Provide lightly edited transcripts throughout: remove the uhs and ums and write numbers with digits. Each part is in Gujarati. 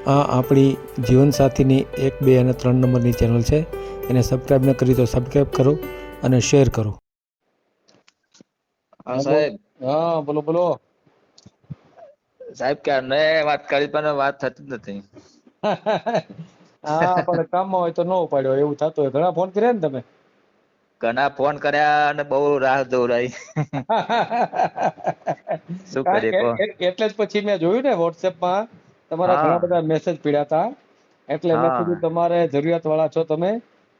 આ આપણી જીવનસાથીની 1, 2 અને 3 નંબરની ચેનલ છે. એને સબસ્ક્રાઈબ ન કરી તો સબસ્ક્રાઈબ કરો અને શેર કરો. હા સાહેબ. હા બોલો બોલો. સાહેબ ક્યારને વાત કરી પણ વાત થતી જ નથી. હા પણ કામમાં હોય તો ન ઉપાડ્યો એવું થતું હોય. ઘણા ફોન કર્યા ને તમે? ઘણા ફોન કર્યા અને બહુ રાહ દોરાઈ. શું કરીએ કહો. એટલે જ પછી મેં જોયું ને વોટ્સએપમાં તમારા હા ઘણા બધા મેસેજ પડ્યા હતા. એટલે મેં હા કીધું તમારે જરૂરિયાત વાળા છો તમે,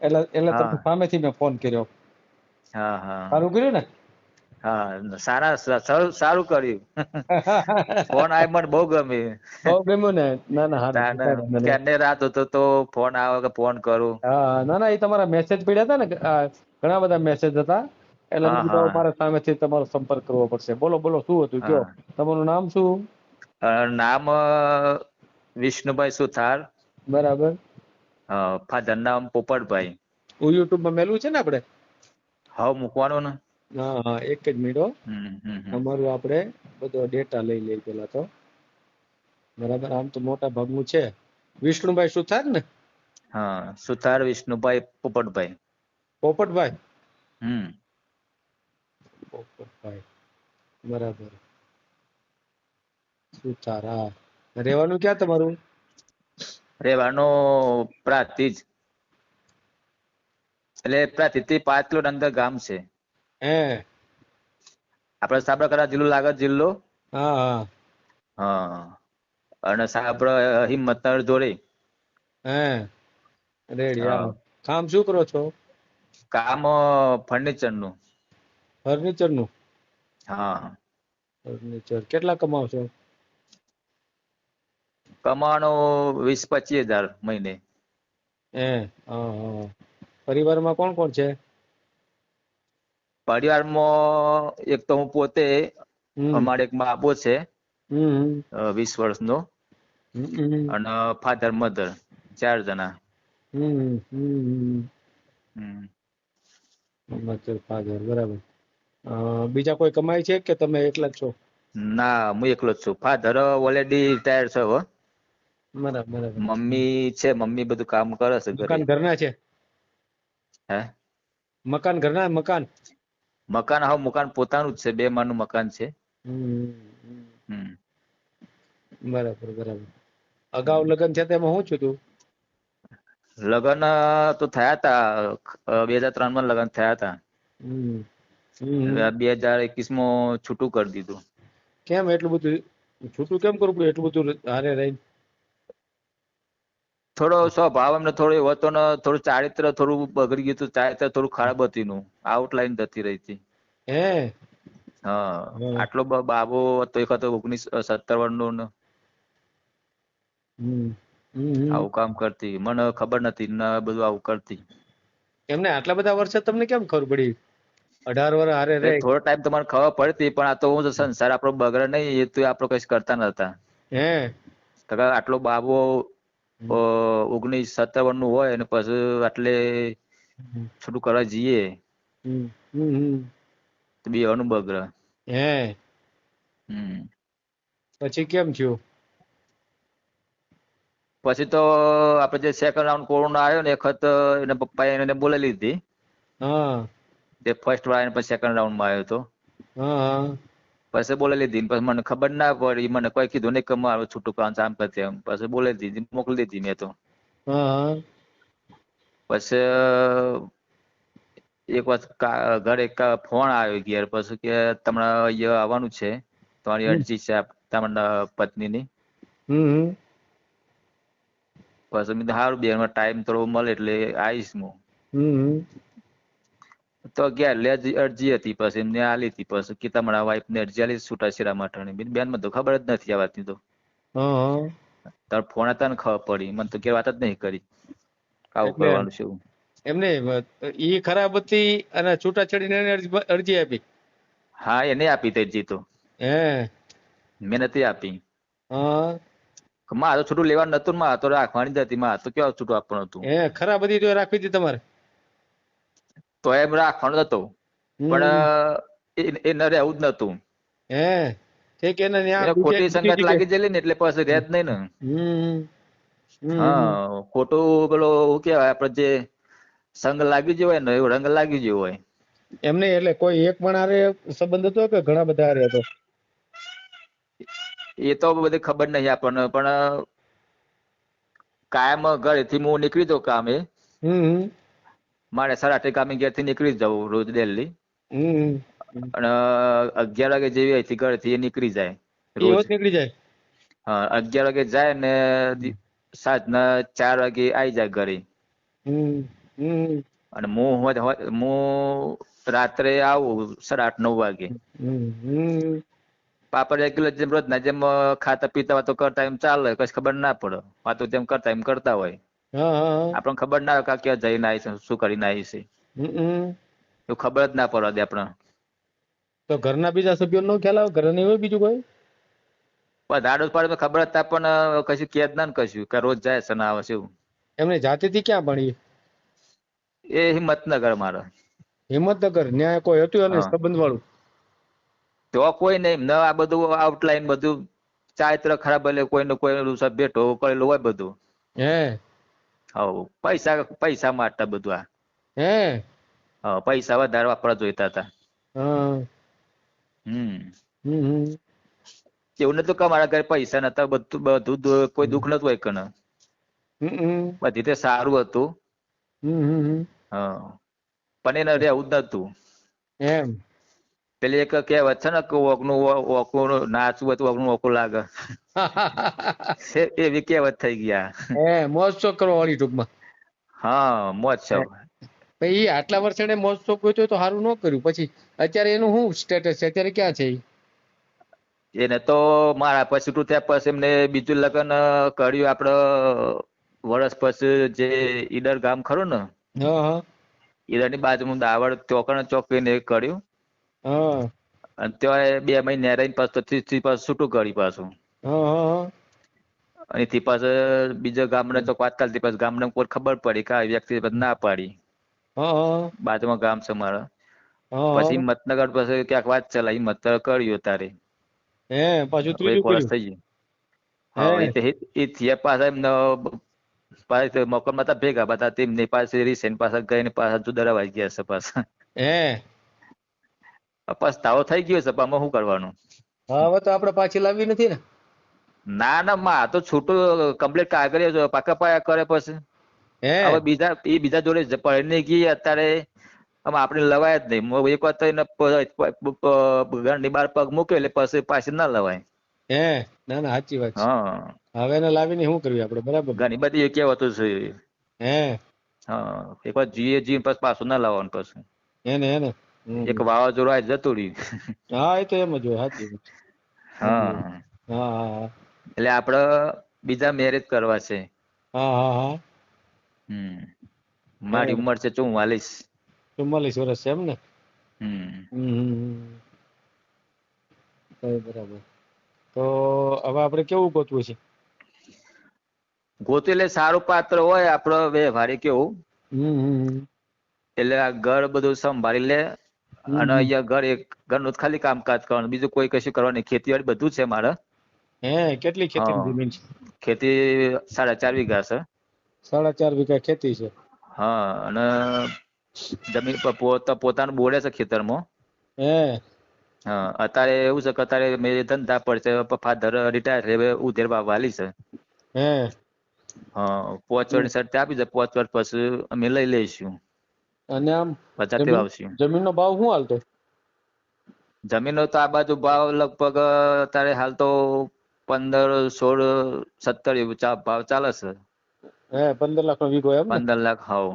એટલે હા તમને સામેથી મેં ફોન કર્યો. હા હા સારું કર્યું ને? હા સારું કર્યું. ફોન આય મને બહુ ગમ્યું. બહુ ગમ્યું ને? ના ના હારું મને. ક્યારને રાત હતો તો ફોન આવે કે ફોન કરું. હા ના ના એ તમારા મેસેજ પડ્યા હતા ને, ઘણા બધા મેસેજ હતા. એટલે મેં હા કીધું હા મારે સામેથી તમારો સંપર્ક કરવો પડશે. બોલો બોલો શું હતું કયો. હા તમારું નામ શું? નામ વિષ્ણુભાઈ સુથાર. બરાબર. ફાધર નામ પોપટભાઈ. યુટ્યુબમાં મેલું છે ને આપડે? હાવ મૂકવાનું ને. હા હા એક જ મિનિટ હો. હમ. તમારું આપણે બધો ડેટા લઈ લઈએ પેલા તો. બરાબર. આમ તો મોટા ભાગનું છે. વિષ્ણુભાઈ સુથાર ને? હા સુથાર વિષ્ણુભાઈ પોપટભાઈ. પોપટભાઈ? હમ. પોપટભાઈ બરાબર. સુથાર હા. રહેવાનું ક્યાં તમારું? રહેવાનું પ્રાંતિજ. એટલે પ્રાંતિજથી 5 કિલોમીટર અંદર ગામ છે. હે. આપડે સાબરકાંઠા જિલ્લો લાગે જિલ્લો. હા હા. હા અને આપડે હિંમતનગર જોડે. હે રેડી હા હા. કામ શું કરો છો? કામ ફર્નિચર નું. ફર્નિચર નું? હા. ફર્નિચર કેટલા કમાવ છો? કમાવાનું 20-25 હજાર મહિને. હે હા. પરિવારમાં કોણ કોણ છે? પરિવારમાં એક તો હું પોતે, હમ અમારે એક બાબો છે. હમ 20 વર્ષનો હમ અને ફાધર મધર 4 જણા. હમ. હમ. બરાબર. બીજા કોઈ કમાય છે કે તમે એકલા જ છો? ના હું એકલો જ છું. ફાધર ઓલરેડી રિટાયર છે હો. બરાબર. મમ્મી છે, મમ્મી બધું કામ કરે છે ઘરે. મકાન ઘરના છે? હે? મકાન ઘરના મકાન? મકાન પોતાનું જ છે. 2 માળનું મકાન છે. હમ. હમ. બરાબર. અગાઉ લગ્ન છે તેમાં શું થયું તું? લગ્ન તો થયા તા. 2003 માં લગ્ન થયા તા. હમ. હમ 2021માં છૂટું કરી દીધું. કેમ એટલું બધું છૂટું કેમ કરવું પડ્યું એટલું બધું હારે રહીને? થોડો સ્વભાવ એમને થોડો એવો હતો ને, થોડું ચારિત્ર થોડું બગડી ગયું હતું. ચારિત્ર થોડું ખરાબ હતું એનું. આઉટલાઈન જતી રહી હતી. હે? હા હમ આટલો બાબો હતો, એક હતો 19-17 વર્ષનો. હમ. આવું કામ કરતી. મને ખબર નથી ને બધું આવું કરતી. એમને આટલા બધા વર્ષે તમને કેમ ખબર પડી? 18 વર્ષ હારે એ રહી. થોડો ટાઈમ તો મને ખબર પડતી, પણ આ તો હું સંસાર આપડો બગડે નહીં એ તો આપડે કઈ કરતા નતા. હે? આટલો બાબો 19-17 વર્ષનું હોય અને પછી આટલે છૂટું કરવા જઈએ હમ. તો બેવાનું બગડે. હે? હમ. પછી કેમ થયું? પછી તો આપડે જે સેકન્ડ રાઉન્ડ કોરોના આવ્યો ને, એ વખત એના પપ્પા એને બોલાઈ લીધી. હા. જે ફર્સ્ટ વાળા પછી સેકન્ડ રાઉન્ડમાં આવ્યો હતો. હા. પછી બોલાઈ લીધી. પછી મને ખબર ના પડી. મને કોઈ કીધું નઈ કે મારું છૂટું કરવાનું આમ કે તેમ. પછી બોલાઈ દીધી. મોકલી દીધી મેં તો. હા. પછી એક વાત ઘરે એક ફોન આવ્યો ઘેર. પછી કે તમારે અહીંયા આવવાનું છે. તમારી અરજી છે તમારા પત્નીની. હમ. પછી મેં કીધું સારું બેન ટાઈમ થોડો મળે એટલે આવીશ હું. હમ. તો ઘેર અરજી હતી. પછી એમને આલી હતી. પછી કે તમારા વાઈફને અરજી આલી છૂટાછેડા માટેની. બેન મને તો ખબર જ નથી આ વાતની તો. હા. તાર ફોન હતા ને ખબર પડી. મને તો કે વાત જ નહી કરી. આવું એટલે કરવાનું છે એવું. એમને ઈ ખરાબ હતી અને છૂટાછેડીની એને અરજી આપી. હા એને આપી હતી અરજી તો. હે? મેં નથી આપી. હા. મારે તો છૂટું લેવાનું નતું ને. મારે તો રાખવાની જ હતી. મારે તો કેવું છૂટું આપવાનું હતું. હે ખરાબ હતી તો રાખવી હતી તમારે? તો એમ રાખવાનો હતો. હમ પણ એને રહેવું જ નતું. હે ઠીક એને એને ખોટી બીજી સંગત જગ્યાએ લાગી ગયેલી ને એટલે પછી રે જ નહીં ને. હમ હમ હા ખોટું પેલો શું કહેવાય આપડે જે સંગ લાગી ગયો હોય ને એવો રંગ લાગી ગયો હોય. એમ નહીં, એટલે કોઈ એક પણ હારે સંબંધ હતો કે ઘણા બધા હારે હતો? એ તો બધી ખબર નહીં આપણને, પણ કાયમ ઘરેથી હું નીકળી જાઉં કામે, હમ મારે 8:30 કામે ઘેરથી નીકળી જવું રોજ ડેલી, હમ હમ. અને 11 વાગે જેવી અહીંથી ઘરેથી એ નીકળી જાય એ રોજ. હોત નીકળી જાય. હા 11 વાગે જાય ને સાંજના 4 વાગે આવી જાય ઘરે. હમ હમ અને હું રાત્રે આવું 8:30-9 વાગે. હમ. પાપડ રેગ્યુલર જેમ રોજ ના જેમ ખાતા પીતા વાતો કરતા એમ ચાલે, કઈ ખબર ના પડે, વાતો જેમ કરતા એમ કરતા હોય. હા હા હા. આપણને ખબર ના હોય કે આ ક્યાં જઈને આવી છે, શું કરીને આવી છે, હમ. એવું ખબર જ ના પડવા દે આપણે. તો ઘરના બીજા સભ્યોનો ખ્યાલ આવે? ઘરે નહીં હોય બીજું કોઈ? પણ દાડોશ પાડે તો ખબર હતા, પણ કશું કે જ ના ને કશું કે રોજ જાય છે ને આવે છે એવું. એમને જાતિથી ક્યાં ભણી? એ હિંમતનગર મારે. હિંમતનગર ન્યાય કોઈ હતું એને હા સંબંધ વાળું? તો કોઈ નહીં, ન આ બધું આઉટલાઈન બધું ચારિત્ર ખરાબ, એટલે કોઈને કોઈ ભેટો કરેલું હોય બધું. હે? હવ પૈસા માટે બધું આ. હે? હા પૈસા વધારે વાપરવા જોઈતા હતા. હા. હમ. હમ. એવું નતું કે મારા ઘરે પૈસા નતા, બધું કોઈ દુઃખ નતું હોય કને. હમ. બધી રીતે સારું હતું. હમ. હા પણ એને રહેવું જ નતું. એમ? પેલી એક કહેવત છે ને કે ઓકનું નાચવું હોય તો ઓકનું ઓકું લાગે. એવી કહેવત થઈ ગયા. મોજ શોખ કરવા વાળી ટૂંકમાં. હા મોજ શોખ. એ આટલા વર્ષે એને મોજ શોખ ગોત્યો તો સારું ન કર્યું. પછી અત્યારે એનું શું સ્ટેટસ છે? અત્યારે ક્યાં છે? એને તો મારા પછી છૂટું થયા પછી એમને બીજું લગ્ન કર્યું આપડે વર્ષ પછી, જે ઈડર ગામ ખરું ને, હા હા. ઈડરની બાજુમાં દાવડ ચોકડીને કર્યું. હા. અને ત્યાં 2 મહિને રહીને પાછું છૂટું કર્યું પાછું. હા. અહીંથી પાછા બીજા ગામડા તો પાછળથી પાછા ગામડામાં કોઈ ખબર પડી કે આ વ્યક્તિ ના પાડી. હા. બાજુમાં ગામ છે મારા. હા. પછી હિંમતનગર પછી ક્યાંક વાત ચલાવી, હિંમતનગર કર્યું તારે. હે પાછું હવે 1 ત્રીજું વર્ષ કર્યું? થઈ ગયું. હે હા એ થયા પાછા એમને મકાનમાં હતા ભેગા, બધા તેમની પાસે રીસેન પાછા ગઈને પાછા જુદા રહેવા ગયા છે પાછા. હે? પસ્તાવો થઈ ગયો છે, પણ આમાં શું કરવાનું. હા હવે તો આપડે પાછી લાવવી નથી ને? ના ના માં તો છૂટું કમ્પ્લીટ કાગળિયા પાકા પાયા કરે પછી. હે હવે બીજા જોડે પરણી ગઈ અત્યારે. આમાં આપણે લવાય જ નહીં. એક વાર તો એને ઘરની બહાર પગ મૂકે એટલે પછી પાછી ના લવાય. હે? ના ના સાચી વાત છે. હા હવે એને લાવીને શું કરવી આપડે? બરાબર ને? ઘણી બધી એ કહેવતો છે. હે? હા એક વાર જીએ પછી પાછું ના લાવવાનું પછી. એને એક વાવાઝોડું આય જતું રહ્યું. હા એ તો એમ જ હોય. સાચી વાત. હા હા હા. એટલે આપડે બીજા મેરેજ કરવા છે. હા હા હા. મારી ઉંમર છે 44. 44 વર્ષ છે એમ ને? હમ. બરાબર. તો હવે આપડે કેવું ગોતવું છે? ગોતું એટલે સારું પાત્ર હોય, આપડે વ્યવહારિક કેવું. હમ. એટલે આ ઘર બધું સંભાળી લે. અને હમ. અહીંયા ઘરનું ખાલી કામકાજ કરવાનું, બીજું કોઈ કશું કરવાની. ખેતીવાડી બધું છે મારે. હે કેટલી ખેતીની હા જમીન છે? ખેતી 4.5 વીઘા છે. 4.5 વીઘા ખેતી છે. હા અને જમીન પર પોતાનું બોરે છે ખેતરમાં. હે? હા અત્યારે એવું છે કે અત્યારે મેં ધંધા પર છે. ફાધર રિટાયર છે, હવે ઉધેર વાવવાની છે. હે? હા 5 વર્ષની શરતી આપી છે. 5 વર્ષ પછી અમે લઈ લઈશું. અને આમ પછાતી વાવશું. જમીનનો ભાવ શું હાલતો? જમીનનો તો આ બાજુ ભાવ લગભગ અત્યારે હાલ તો 15, 16, 17 એવું ભાવ ચાલે છે. હે 15 લાખનો વીઘો એમ ને? 15 લાખ હાવ.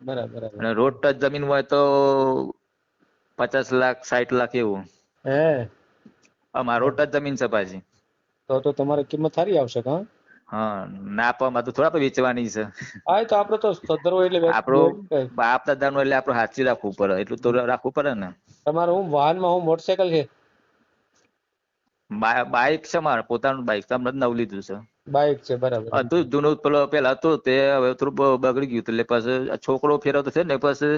બરાબર. અને રોડ ટચ જમીન હોય તો 50 લાખ, 60 લાખ એવું. હે? અમાર રોડ ટચ જમીન છે પાછી. તો તમારે કિંમત સારી આવશે કા? હા ના પામાં તો થોડા વેચવાની છે. હા તો આપડે તો સદ્ધર હોય એટલે વેચી આપડું દેવાની ને. બાપ દાદાનું એટલે આપડે સાચવી રાખવું પડે. એટલું તો રાખવું પડે ને. તમારે વાહનમાં મોટરસાયકલ છે? બાઈક છે મારે પોતાનું બાઈક છે. હમણાં જ નવું લીધું છે. બાઈક છે બરાબર. હતું જૂનું પેલા હતું તે હવે થોડું બગડી ગયું. એટલે પછી છોકરો ફેરવતો છે ને પછી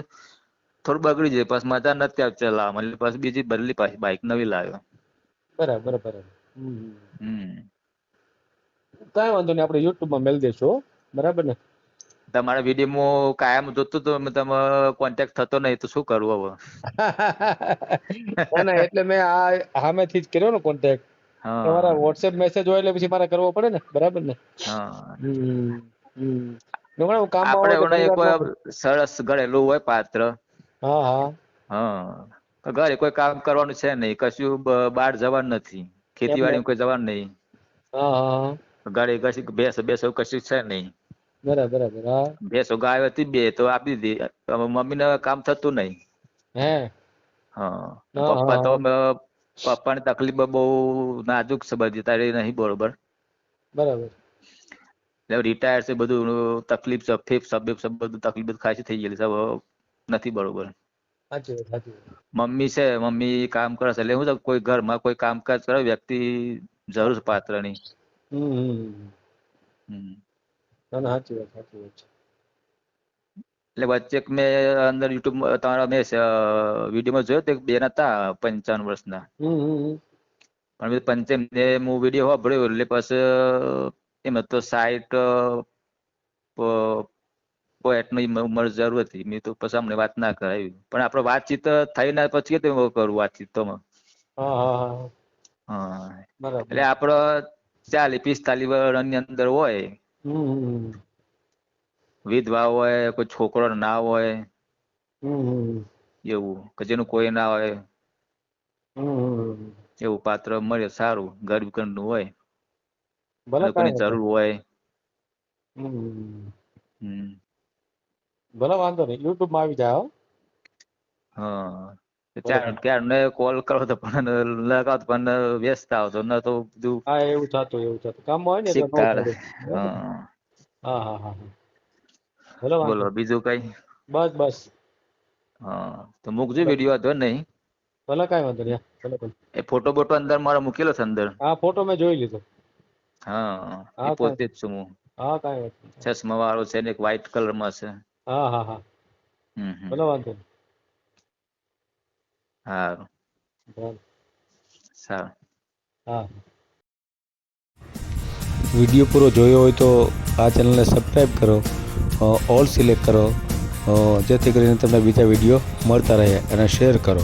થોડું બગડી જાય. પછી મજા નથી આવતી ચલાવવામાં. એટલે પછી બીજી બદલી પાછી બાઈક નવી લાવ્યો. બરાબર. હમ કાંઈ વાંધો નહીં, આપણે યુટ્યુબમાં મેલ દઈશું હો. બરાબર ને? તમારા વિડીયોમાં કાયમ જોતું તો તમે કોન્ટેક્ટ થતો નહીં તો શું કરવું હવે? ના ના, એટલે મેં આ સામેથી જ કર્યો ને કોન્ટેક્ટ. હા તમારા વોટ્સએપ મેસેજ હોય એટલે પછી મારે કરવો પડે ને. બરાબર ને? હા નકર હું કામમાં આપણે હોઉં તો ઓને ઘણી વાર કોઈ સરસ ઘરેલું હોય પાત્ર. હા હા હા ઘરે કોઈ કામ કરવાનું છે નહીં, કશું બહાર જવાનું નથી, ખેતીવાડીમાં કોઈ જવાનું નહીં, હા હા ઘરે કશું ભેંસો કશું છે નહીં. બરાબર બરાબર. હા ભેંસો ગાય હતી 2 તો આપી દીધી. હવે મમ્મીને કામ થતું નહીં. હે હા હા, પપ્પા તો હા. પપ્પાની તકલીફ બહુ નાજુક છે, બધી તારી નહીં બરોબર. બરાબર. એટલે રિટાયર છે, બધું તકલીફ છે, ફેફસા બધું તકલીફ ખાસી થઈ ગયેલી છે, હવે નથી બરોબર. સાચી વાત સાચી વાત. મમ્મી છે, મમ્મી કામ કરે છે, એટલે શું છે કોઈ ઘરમાં કોઈ કામકાજ કરે વ્યક્તિ જરૂર છે પાત્રની. ના ના, સાચી વાત સાચી વાત છે. એટલે વચ્ચે મેં અંદર યુટ્યુબ તમારા મેં વિડીયોમાં જોયો તો 2 હતા 55 વર્ષના. પણ 55 હું વિડીયો સાંભળ્યો એટલે પછી એમાં તો 60 પોઈન્ટની ઉંમર જરૂર હતી. મેં તો પછી અમને વાત ના કરાવી, પણ આપણે વાતચીત થઈ ને પછી કેમ કરું વાતચીત તો. હા હા હા હા બરાબર. એટલે આપડે 40-45 વર્ષની અંદર હોય, વિધવા હોય, કોઈ છોકરો ના હોય, એવું કે જેનું કોઈ ના હોય એવું પાત્ર મળે સારું, ગરીબ ઘરનું હોય, ભલે લોકોની કાંઈ જરૂર હોય. ભલે વાંધો નહીં, યુટ્યુબ માં આવી જાય હો. હા ક્યારે કોલ કરો તો પણ લગાવ તો પણ વ્યસ્ત આવતો ન તો બધું હા એવું થતું કામમાં હોય ને એટલે ન શીખતા. પડે. હા હા હા હા ભલે વાંધો બોલો નહીં. બીજું કઈ? બસ બસ. હા તો મૂકજો વિડીયો, હતો નહીં. ભલે કાંઈ વાંધો નહીં. ભલે ભલે. એ ફોટો બોટો અંદર મારો મૂકેલો છે અંદર. હા ફોટો મેં જોઈ લીધો. હા એ હા પોતે કાંઈ જ છું હું. હા કાંઈ વાત નહીં. ચશ્મા વાળો છે ને એક વ્હાઈટ કલર માં છે. હા હા હા ભલે વાંધો નહીં. સારું ભલે. સારું. હા વિડીયો પૂરો જોયો હોય તો આ ચેનલને સબસ્ક્રાઈબ કરો, ઓલ સિલેક્ટ કરો, જેથી કરીને તમને બીજા વિડીયો મળતા રહે, અને શેર કરો.